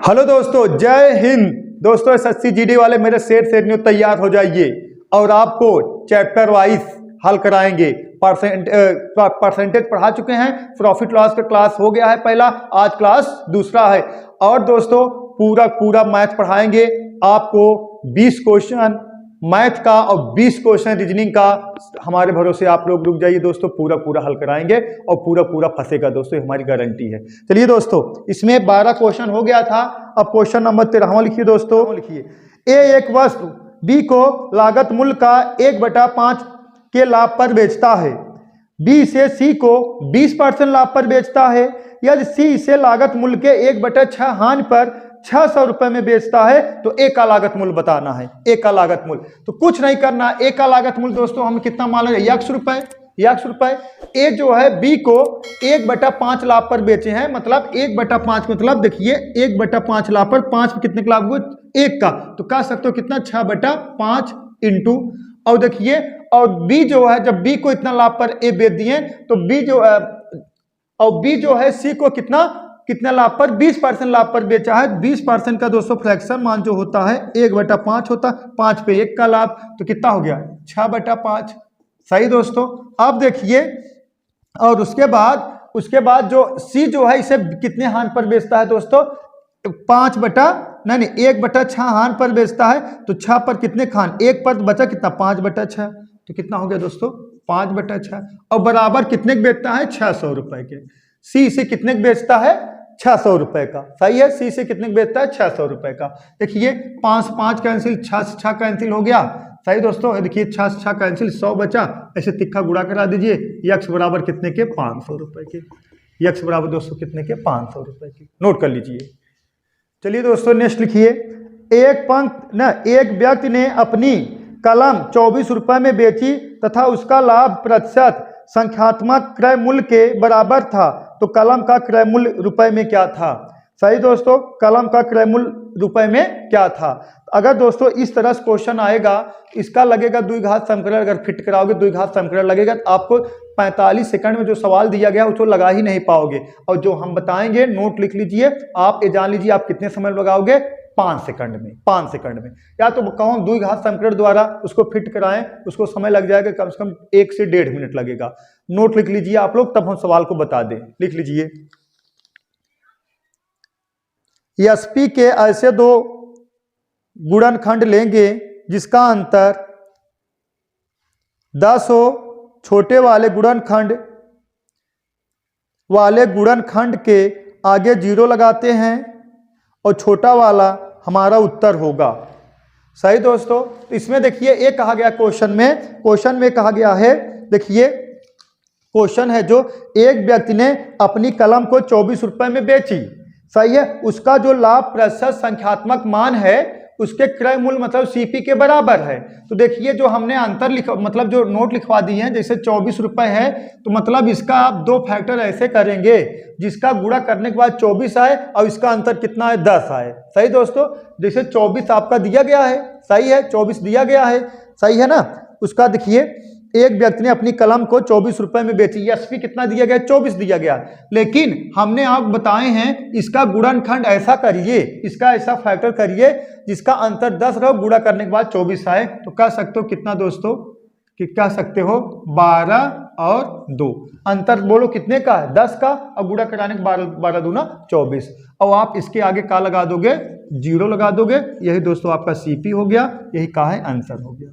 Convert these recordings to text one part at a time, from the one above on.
Hello दोस्तों, जय हिंद। दोस्तों एसएससी जीडी वाले मेरे सेट न्यूज तैयार हो जाइए और आपको चैप्टर वाइज हल कराएंगे। परसेंटेज पढ़ा चुके हैं, प्रॉफिट लॉस का क्लास हो गया है पहला, आज क्लास दूसरा है। और दोस्तों पूरा मैथ पढ़ाएंगे आपको, 20 क्वेश्चन मैथ का और 20 क्वेश्चन रीजनिंग का। हमारे भरोसे आप लोग रुक जाइए दोस्तों, पूरा हल कराएंगे और पूरा फंसेगा दोस्तों, हमारी गारंटी है। चलिए दोस्तों, इसमें 12 क्वेश्चन हो गया था, अब क्वेश्चन नंबर 13वां लिखिए दोस्तों। लिखिए, ए एक वस्तु बी को लागत मूल्य का 1/5 के लाभ पर बेचता है। बी से सी को 20% लाभ पर बेचता है। यदि सी इसे लागत मूल्य के 1/6 हानि पर 600 रुपए में बेचता है तो ए का लागत मूल्य बताना है। ए का लागत मूल्य तो कुछ नहीं करना, ए का लागत मूल्य दोस्तों हम कितना मान लेंगे, 100 रुपए। ए जो है बी को 1/5 लाभ पर बेचे हैं, मतलब 1/5 मतलब देखिए 1/5 लाभ पर 5 कितने का लाभ हुआ, 1 का, तो कह सकते हो कितना 6/5 इंटू। और देखिए, और बी जो है जब बी को इतना लाभ पर ए बेच दिए तो बी जो है सी को कितना लाभ पर 20% लाभ पर बेचा है। 20% का दोस्तों फ्रैक्शन मान जो होता है 1/5 होता है, 5 पे 1 का लाभ, तो कितना हो गया 6/5। सही दोस्तों। अब देखिए, और उसके बाद जो सी जो है इसे कितने हानि पर बेचता है दोस्तों, 1/6 हानि पर बेचता है। तो 6 पर कितने खान, 1 पर बचा कितना 5/6, तो कितना हो गया दोस्तों 5/6। और बराबर कितने के बेचता है 600 रुपए के। सी इसे कितने के बेचता है 600 रुपए का। सही है, सी से कितने बेचता है 600 रुपए का। देखिए 5 5 कैंसिल, 6 कैंसिल हो गया। सही दोस्तों, देखिए 6 कैंसिल, 100 बचा, ऐसे तिक्का गुणा करा दीजिए। यक्स बराबर कितने के 500 रुपए के। यक्स बराबर दोस्तों कितने के 500 रुपए के, नोट कर लीजिए। चलिए दोस्तों नेक्स्ट लिखिए, एक व्यक्ति ने अपनी कलम 24 रुपए में बेची तथा उसका लाभ प्रतिशत संख्यात्मक क्रय मूल्य के बराबर था, तो कलम का क्रय मूल्य रुपए में क्या था। सही दोस्तों, कलम का क्रय मूल्य रुपए में क्या था। अगर दोस्तों इस तरह से क्वेश्चन आएगा, इसका लगेगा द्विघात समीकरण, अगर फिट कराओगे द्विघात समीकरण लगेगा तो आपको 45 सेकंड में जो सवाल दिया गया उसको लगा ही नहीं पाओगे। और जो हम बताएंगे नोट लिख लीजिए, आप ये जान लीजिए आप कितने समय लगाओगे, 5 सेकंड में। या तो कहूँ द्विघात समीकरण द्वारा उसको फिट कराएं, उसको समय लग जाएगा कम से कम 1 से 1.5 मिनट लगेगा। नोट लिख लीजिए आप लोग, तब हम सवाल को बता दें। लिख लीजिए, एसपी के ऐसे 2 गुणनखंड लेंगे जिसका अंतर 10 हो। छोटे वाले गुणनखंड के आगे 0 लगाते हैं और छोटा वाला हमारा उत्तर होगा। सही दोस्तों। तो इसमें देखिए एक कहा गया क्वेश्चन में कहा गया है, देखिए क्वेश्चन है जो एक व्यक्ति ने अपनी कलम को 24 रुपए में बेची। सही है, उसका जो लाभ प्रतिशत संख्यात्मक मान है उसके क्रय मूल्य मतलब सीपी के बराबर है। तो देखिए जो हमने अंतर मतलब जो नोट लिखवा दिए हैं, जैसे 24 रुपए है तो मतलब इसका आप 2 फैक्टर ऐसे करेंगे जिसका गुणा करने के बाद 24 आए और इसका अंतर कितना है 10 आए। सही दोस्तों, जैसे 24 आपका दिया गया है, सही है 24 दिया गया है, सही है ना। उसका देखिए एक व्यक्ति ने अपनी कलम को 24 रुपए में बेची, एसपी कितना दिया गया 24 दिया गया, लेकिन हमने आप बताए हैं इसका गुणनखंड ऐसा करिए, इसका ऐसा फैक्टर करिए जिसका अंतर 10 रहो, गुणा करने के बाद 24 आए, तो कह सकते हो कितना दोस्तों, कि कह सकते हो 12 और 2, अंतर बोलो कितने का है 10 का, और गुणा कराने के 12 दूना 24, और आप इसके आगे का लगा दोगे 0 लगा दोगे। यही दोस्तों आपका सीपी हो गया, यही का है आंसर हो गया।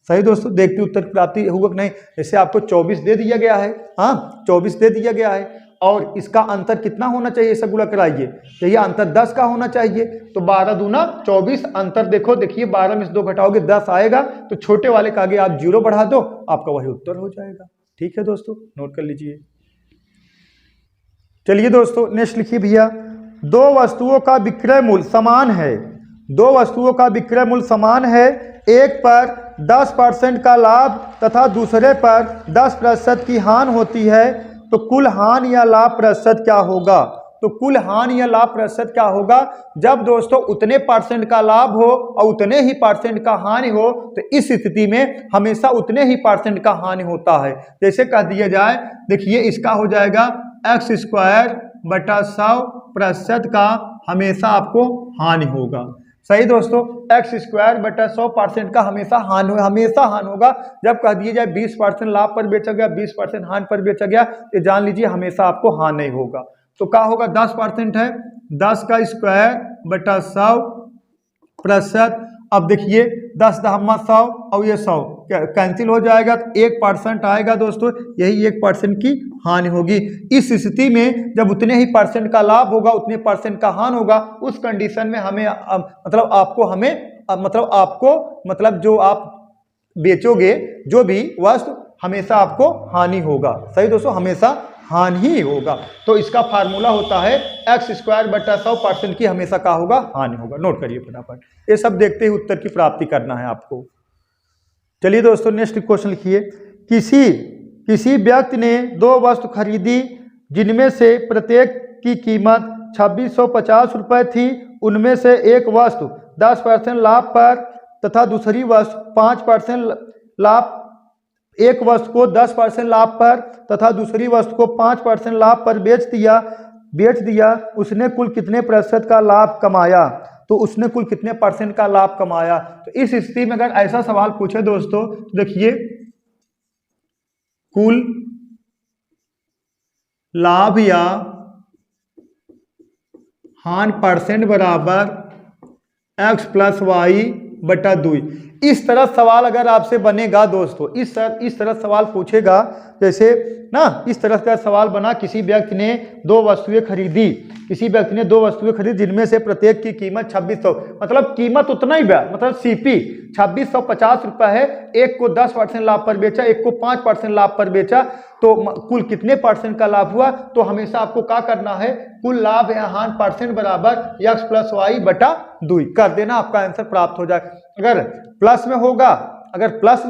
सही दोस्तों, देखते उत्तर की प्राप्ति होगा कि नहीं। जैसे आपको 24 दे दिया गया है, हाँ 24 दे दिया गया है, और इसका अंतर कितना होना चाहिए, ऐसा गुणा कराइए, यही अंतर 10 का होना चाहिए, तो 12 दूना 24, अंतर देखिए 12 में से 2 घटाओगे 10 आएगा, तो छोटे वाले के आगे आप 0 बढ़ा दो, आपका वही उत्तर हो जाएगा। ठीक है दोस्तों, नोट कर लीजिए। चलिए दोस्तों नेक्स्ट लिखिए भैया, 2 वस्तुओं का विक्रय मूल्य समान है, एक पर 10% का लाभ तथा दूसरे पर 10% की हानि होती है, तो कुल हानि या लाभ प्रतिशत क्या होगा। तो कुल हानि या लाभ प्रतिशत क्या होगा, जब दोस्तों उतने % का लाभ हो और उतने ही % का हानि हो, तो इस स्थिति में हमेशा उतने ही % का हानि होता है। जैसे कह दिया जाए, देखिए इसका हो जाएगा x² बटा 100% का हमेशा आपको हानि होगा। सही दोस्तों, x² बटा 100% का हमेशा हानि होगा। जब कह दिया जाए 20% लाभ पर बेचा गया, 20% हानि पर बेचा गया, तो जान लीजिए हमेशा आपको हानि होगा। तो क्या होगा, 10% है, 10 का स्क्वायर बटा 100%। अब देखिए 10 दहम्मा 100 और ये 100 कैंसिल हो जाएगा, तो 1% आएगा दोस्तों, यही 1% की हानि होगी। इस स्थिति में जब उतने ही परसेंट का लाभ होगा उतने परसेंट का हानि होगा, उस कंडीशन में हमें मतलब जो आप बेचोगे जो भी वस्तु, हमेशा आपको हानि होगा। सही दोस्तों, हमेशा हानि ही होगा। तो इसका फार्मूला होता है x² बटा 100% की हमेशा क्या होगा, हानि होगा। नोट करिए फटाफट, ये सब देखते ही उत्तर की प्राप्ति करना है आपको। चलिए दोस्तों, नेक्स्ट क्वेश्चन लिखिए। किसी व्यक्ति ने 2 वस्तु खरीदी जिनमें से प्रत्येक की कीमत 2650 रुपये थी। उनमें से एक वस्तु 10% लाभ पर तथा दूसरी वस्तु 5% लाभ, एक वस्तु को 10% लाभ पर तथा दूसरी वस्तु को 5% लाभ पर बेच दिया। उसने कुल कितने प्रतिशत का लाभ कमाया? तो उसने कुल कितने % का लाभ कमाया? तो इस स्थिति में अगर ऐसा सवाल पूछे दोस्तों, तो देखिए कुल लाभ या हानि % बराबर x + y बटा 2। इस तरह सवाल अगर आपसे बनेगा दोस्तों, इस तरह सवाल पूछेगा, जैसे ना इस तरह का सवाल बना, किसी व्यक्ति ने 2 वस्तुएं खरीदी, जिनमें से प्रत्येक की कीमत 2600, मतलब कीमत उतना ही मतलब CP 2650 रुपये है। एक को 10% लाभ पर बेचा, एक को 5% लाभ पर बेचा, तो कुल कितने % का लाभ हुआ? तो हमेशा आपको क्या करना है, कुल लाभ या हानि % बराबर x + y बटा 2 कर देना, आपका आंसर प्राप्त हो जाए। अगर प्लस में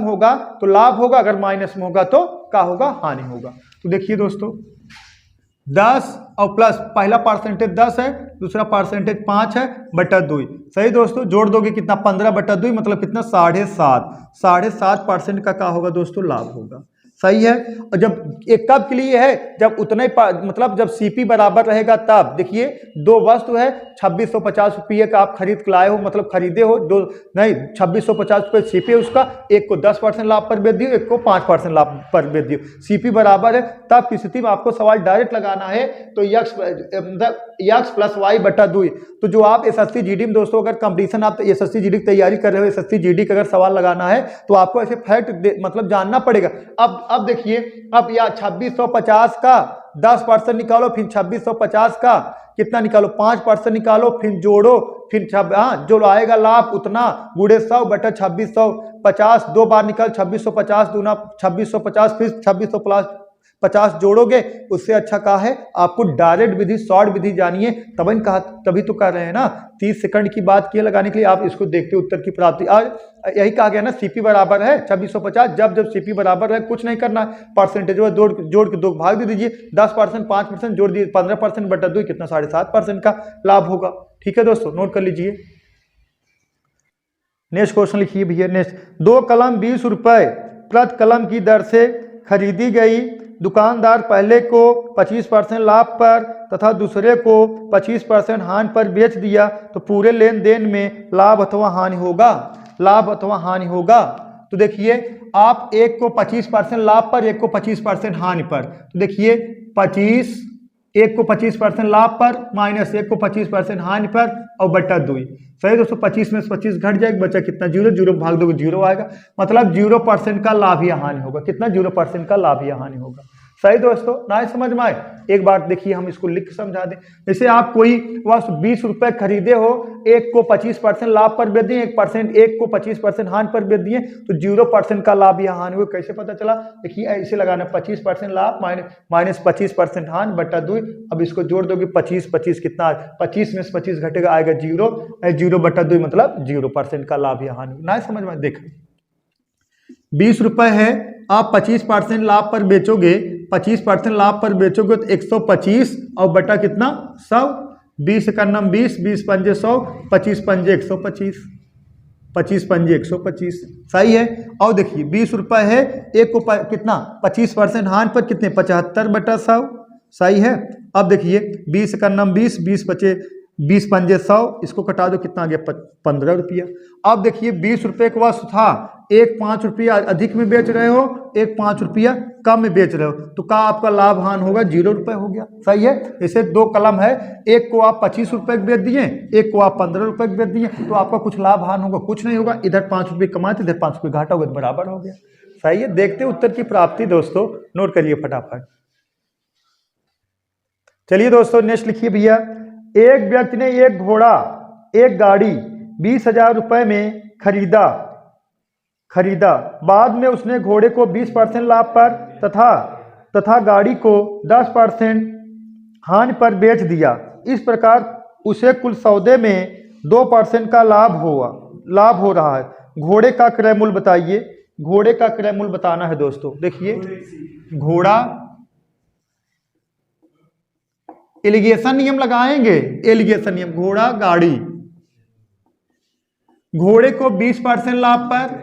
होगा तो लाभ होगा, अगर माइनस में होगा तो क्या होगा, हानि होगा। तो देखिए दोस्तों, 10 और प्लस, पहला % 10 है, दूसरा % 5 है बटा 2। सही दोस्तों, जोड़ दोगे कितना, 15 बटा 2 मतलब कितना, 7.5% का क्या होगा दोस्तों, लाभ होगा। सही है। और जब एक कब के लिए है, जब उतने मतलब जब CP बराबर रहेगा तब। देखिए 2 वस्तु है, 2650 रुपये का आप खरीद लाए हो, मतलब खरीदे हो, 2650 रुपये CP है उसका, एक को 10% लाभ पर बेच दियो, एक को 5% लाभ पर बेच दियो। CP बराबर है, तब की स्थिति में आपको सवाल डायरेक्ट लगाना है, तो x + y बटा 2। तो जो आप SSC GD में दोस्तों, अगर कंपटीशन आप SSC GD की तैयारी कर रहे हो, SSC GD का अगर सवाल लगाना है तो आपको ऐसे फैक्ट मतलब जानना पड़ेगा। अब देखिए, अब या 2650 का 10% निकालो, फिर 2650 का कितना निकालो, 5% निकालो, फिर जोड़ो, फिर जो आएगा लाभ उतना गुणे 100 बटा 2650, 2 बार निकाल, 2650 दूना 2650, फिर 2650 जोड़ोगे। उससे अच्छा कहा है आपको डायरेक्ट विधि, शॉर्ट विधि जानिए, तभी तो कर रहे हैं ना, 30 सेकंड की बात किए लगाने के लिए। आप इसको देखते उत्तर की प्राप्ति, और यही कहा गया ना, CP बराबर है 2650। जब CP बराबर है, कुछ नहीं करना, परसेंटेज जोड़ के 2 भाग दे दीजिए, 10% 5% जोड़ दीजिए, 15% बटा 2 कितना, 7.5% का लाभ होगा। ठीक है दोस्तों, नोट कर लीजिए। नेक्स्ट क्वेश्चन लिखिए भैया। नेक्स्ट, 2 कलम 20 रुपये प्रति कलम की दर से खरीदी गई। दुकानदार पहले को 25% लाभ पर तथा दूसरे को 25% हानि पर बेच दिया, तो पूरे लेन देन में लाभ अथवा हानि होगा। तो देखिए, आप एक को 25% लाभ पर, एक को 25% हानि पर, तो देखिए एक को 25% लाभ पर माइनस एक को 25% हानि पर और बटा 2। सही दोस्तों, 25 में से 25 घट जाएगा, बचा कितना, 0 भाग दोगे 0 आएगा, मतलब 0% का लाभ या हानि होगा। कितना, 0% का लाभ या हानि होगा। सही दोस्तों, ना समझ में आए? एक बार देखिए, हम इसको लिख समझा दें। जैसे आप कोई वस्तु 20 रुपए खरीदे हो, एक को 25% लाभ पर बेच दिए, एक को 25% हानि पर बेच दिए, तो 0% का लाभ या हानि हुआ। कैसे पता चला? देखिए ऐसे लगाना, 25% लाभ माइनस 25% हानि बटा 2। अब इसको जोड़ दोगे, 25 कितना, 25 में से 25 घटेगा, आएगा 0 बटा 2 मतलब 0% का लाभ या हानि। ना समझ में? देख, 20 रुपए है, आप 25% लाभ पर बेचोगे, 25% लाभ पर बेचोगे तो 125 और बटा कितना, 100। 20 का नम 20, 20 पंजे 100, 25 पंजे 125, 25 पंजे 125। सही है। और देखिए 20 रुपए है, एक को कितना, 25% हानि पर कितने, 75 बटा 100। सही है। अब देखिए 20 का नम 20, 20 पचे 20 पंजे 100, इसको कटा दो, कितना आ गया 15 रुपया। अब देखिए 20 रुपये का वस्तु था, एक 5 रुपया अधिक में बेच रहे हो, एक 5 रुपया कम में बेच रहे हो, तो क्या आपका लाभ हान होगा? 0 रुपये हो गया। सही है। जैसे 2 कलम है, एक को आप 25 रुपये के बेच दिए, एक को आप 15 रुपये के बेच दिए, तो आपका कुछ लाभ हान होगा? कुछ नहीं होगा। इधर 5 रुपये कमाए तो इधर 5 रुपये घाटा होगा, तो बराबर हो गया। सही है। देखते उत्तर की प्राप्ति दोस्तों, नोट करिए फटाफट। चलिए दोस्तों नेक्स्ट लिखिए भैया। एक व्यक्ति ने एक घोड़ा, एक गाड़ी 20,000 रुपये में खरीदा। बाद में उसने घोड़े को 20% लाभ पर तथा गाड़ी को 10% हानि पर बेच दिया। इस प्रकार उसे कुल सौदे में 2% का लाभ हो रहा है। घोड़े का क्रय मूल्य बताइए। घोड़े का क्रय मूल्य बताना है दोस्तों। देखिए घोड़ा, एलिगेशन नियम लगाएंगे, एलिगेशन नियम, घोड़ा गाड़ी, घोड़े को 20% लाभ पर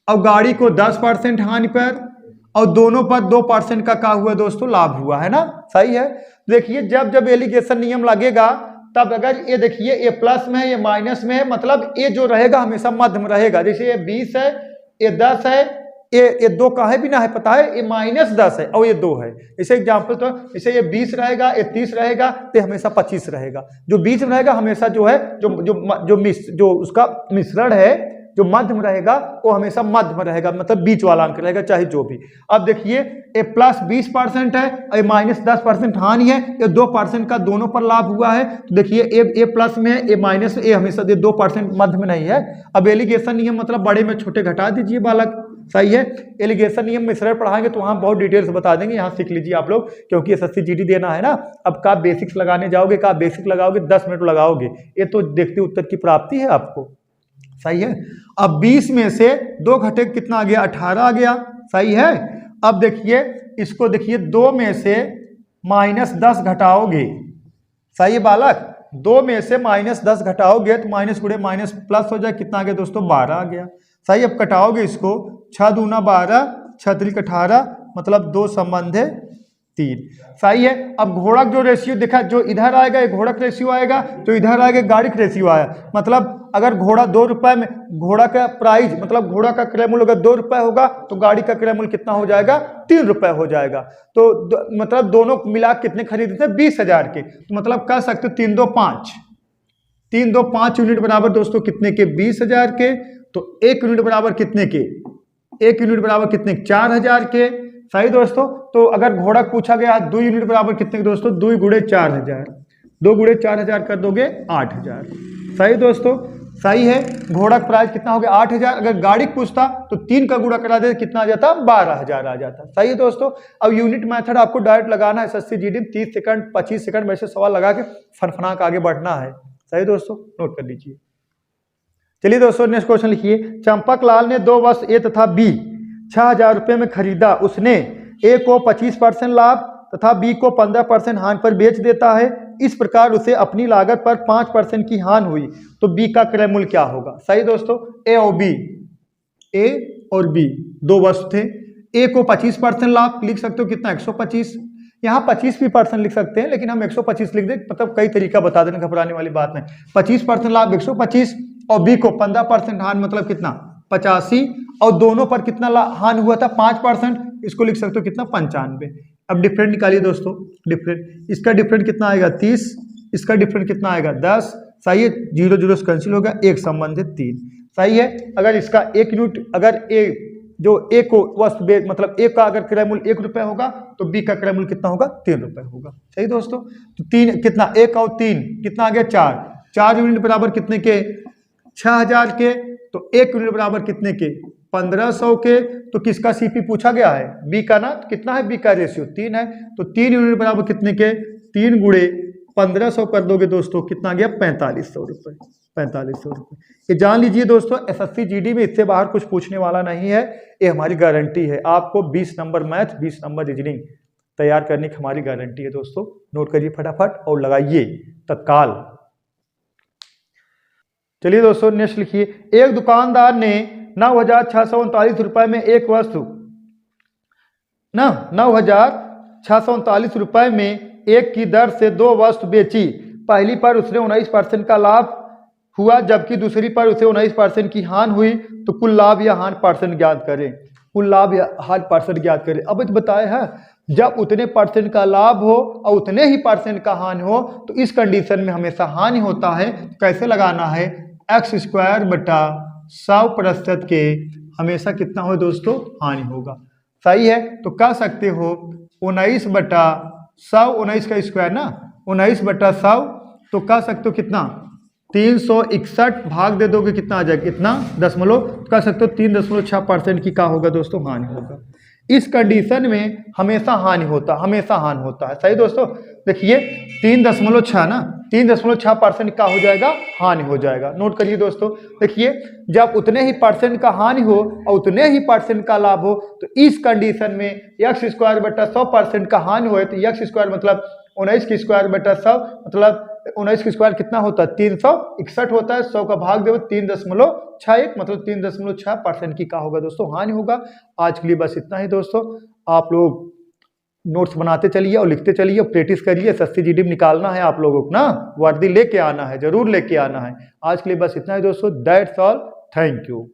और गाड़ी को 10% हानि पर, और दोनों पर 2% का क्या हुआ दोस्तों? लाभ हुआ है ना। सही है। देखिए जब जब एलिगेशन नियम लगेगा तब अगर ये देखिए ये प्लस में है, ये माइनस में है, मतलब ये जो रहेगा हमेशा मध्य में रहेगा। जैसे ये 20 है, ये 10 है, ये 2 का है भी ना है, पता है ये -10 है और ये 2 है। जैसे एग्जाम्पल तो जैसे ये 20 रहेगा, ये 30 रहेगा, तो हमेशा 25 रहेगा। जो बीच में रहेगा हमेशा जो है जो उसका मिश्रण है, जो मध्य में रहेगा वो हमेशा मध्य में रहेगा, मतलब बीच वाला अंक रहेगा, चाहे जो भी। अब देखिए ये प्लस 20% है और -10% हानि है, ये 2% का दोनों पर लाभ हुआ है। तो देखिए ए प्लस में है, ए माइनस, ए हमेशा 2% मध्य में नहीं है। अब एलिगेशन नियम मतलब बड़े में छोटे घटा दीजिए बालक। सही है। एलिगेशन नियम मिश्रण पढ़ाएंगे तो वहाँ बहुत डिटेल्स बता देंगे, यहाँ सीख लीजिए आप लोग, क्योंकि एसएससी जीडी देना है ना। अब का बेसिक्स लगाने जाओगे, का बेसिक लगाओगे, 10 मिनट लगाओगे, ये तो देखते उत्तर की प्राप्ति है आपको। सही है। अब 20 में से 2 घटे कितना आ गया? 18 आ गया। सही है। अब देखिए इसको देखिए 2 में से -10 घटाओगे। सही है बालक। 2 में से -10 घटाओगे तो माइनस गुणे माइनस प्लस हो जाए, कितना आ गया दोस्तों? 12 आ गया। सही। अब कटाओगे इसको, 6 दूना 12, 6 त्रिक 18, मतलब 2 संबंध है 3। सही है। अब घोड़ा जो रेशियो देखा, जो इधर आएगा ये घोड़ा का रेशियो आएगा, तो इधर आएगा गाड़ी का रेशियो आया। मतलब अगर घोड़ा 2 रुपए में, घोड़ा का प्राइस मतलब घोड़ा का क्रय मूल्य अगर 2 रुपए होगा तो गाड़ी का क्रय मूल्य कितना हो जाएगा? 3 रुपए हो जाएगा। तो मतलब दोनों मिला कितने खरीदे थे? 20,000 के। तो मतलब कह सकते हो 3 2 5, 3 2 5 यूनिट बराबर दोस्तों कितने के? 20,000 के। तो 1 यूनिट बराबर कितने के? 1 यूनिट बराबर कितने? 4,000 के। सही दोस्तों। तो अगर घोड़ा पूछा गया 2 यूनिट बराबर कितने के दोस्तों? 2 गुणे 4,000, 2 गुणे 4,000 कर दोगे 8,000। सही दोस्तों। सही है। घोड़ा का प्राइस कितना हो गया? 8,000। अगर गाड़ी पूछता तो 3 का गुणा करा दे कितना आ जाता? 12,000 आ जाता। सही है दोस्तों। अब यूनिट मेथड आपको डायरेक्ट लगाना है एसएससी जीडी में, 30 सेकंड 25 सेकंड वैसे सवाल लगा के फनफना के आगे बढ़ना है। सही दोस्तों, नोट कर लीजिए। चलिए दोस्तों नेक्स्ट क्वेश्चन लिखिए। चंपक लाल ने 2 वस्तु ए तथा बी 6,000 रुपये में खरीदा। उसने ए को 25% लाभ तथा बी को 15% हानि पर बेच देता है। इस प्रकार उसे अपनी लागत पर 5% की हानि हुई, तो बी का क्रय मूल्य क्या होगा? सही दोस्तों। ए और बी, ए और बी 2 वस्तु थे। ए को 25% लाभ लिख सकते हो, कितना? 125। यहाँ 25% लिख सकते हैं, लेकिन हम 125 लिख दें, मतलब कई तरीका बता देना, घबराने वाली बात नहीं। 25% लाभ 125 और बी को 15% हानि, मतलब कितना? 85। और दोनों पर कितना हानि हुआ था? 5%। इसको लिख सकते हो कितना? 95। अब डिफरेंट निकालिए दोस्तों। डिफरेंट, इसका डिफरेंट कितना आएगा? 30। इसका डिफरेंट कितना आएगा? 10। सही है। 0 0 कैंसिल होगा, 1 संबंधित 3। सही है। अगर इसका 1 यूनिट, अगर ए जो ए को वस्तु मतलब ए का अगर क्रय मूल्य 1 रुपये होगा तो बी का क्रय मूल्य कितना होगा? 3 रुपये होगा। सही दोस्तों। तो 3 कितना? 1 और 3 कितना आ गया? 4। 4 यूनिट बराबर कितने के? 6,000 के। तो 1 यूनिट बराबर कितने के? 1500 के। तो किसका सीपी पूछा गया है? बी का ना। कितना है बी का? रेशियो 3 है। तो 3 यूनिट बराबर कितने के? 3 गुणे 1500 कर दोगे दोस्तों, कितना गया? 4500 रुपये। 4500 रुपये। ये जान लीजिए दोस्तों, एसएससी जीडी में इससे बाहर कुछ पूछने वाला नहीं है। ये हमारी गारंटी है। आपको 20 नंबर मैथ, 20 नंबर रीजनिंग तैयार करने की हमारी गारंटी है दोस्तों। नोट करिए फटाफट और लगाइए तत्काल। चलिए दोस्तों नेक्स्ट लिखिए। एक दुकानदार ने 9,639 रुपये में एक वस्तु 9,639 रुपये में एक की दर से 2 वस्तु बेची। पहली पर उसने 19% का लाभ हुआ जबकि दूसरी पर उसे 19% की हानि हुई, तो कुल लाभ या हानि परसेंट ज्ञात करें। कुल लाभ या हानि परसेंट ज्ञात करें। अब बताया है जब उतने परसेंट का लाभ हो और उतने ही परसेंट का हानि हो, तो इस कंडीशन में हमेशा हानि होता है। कैसे लगाना है, x² बटा 100% के हमेशा कितना हो दोस्तों, हानि होगा। सही है, तो कह सकते हो 19 बटा 100, 19 का स्क्वायर ना, 19 बटा 100, तो कह सकते हो कितना 361 भाग दे दोगे कितना आ जाएगा, कितना दशमलव, कह सकते हो 3.6% की क्या होगा दोस्तों, हानि होगा। इस कंडीशन में हमेशा हानि होता, हमेशा हानि होता है। सही दोस्तों, देखिए 3.6 ना, 3.6% का हो जाएगा, हानि हो जाएगा। नोट करिए दोस्तों, देखिए जब उतने ही परसेंट का हानि हो और उतने ही परसेंट का लाभ हो, तो इस कंडीशन में x² बटा 100% का हानि हो, तो x² मतलब 19 की स्क्वायर बटा 100, मतलब 19 की स्क्वायर कितना होता है, 361 होता है। 100 का भाग दो 3.61, मतलब 3.6% की क्या होगा दोस्तों, हानि होगा। आज के लिए बस इतना ही दोस्तों। आप लोग नोट्स बनाते चलिए और लिखते चलिए, प्रैक्टिस करिए। SSC GD निकालना है आप लोगों को ना, वर्दी लेके आना है, जरूर लेके आना है। आज के लिए बस इतना ही दोस्तों। That's all, thank you.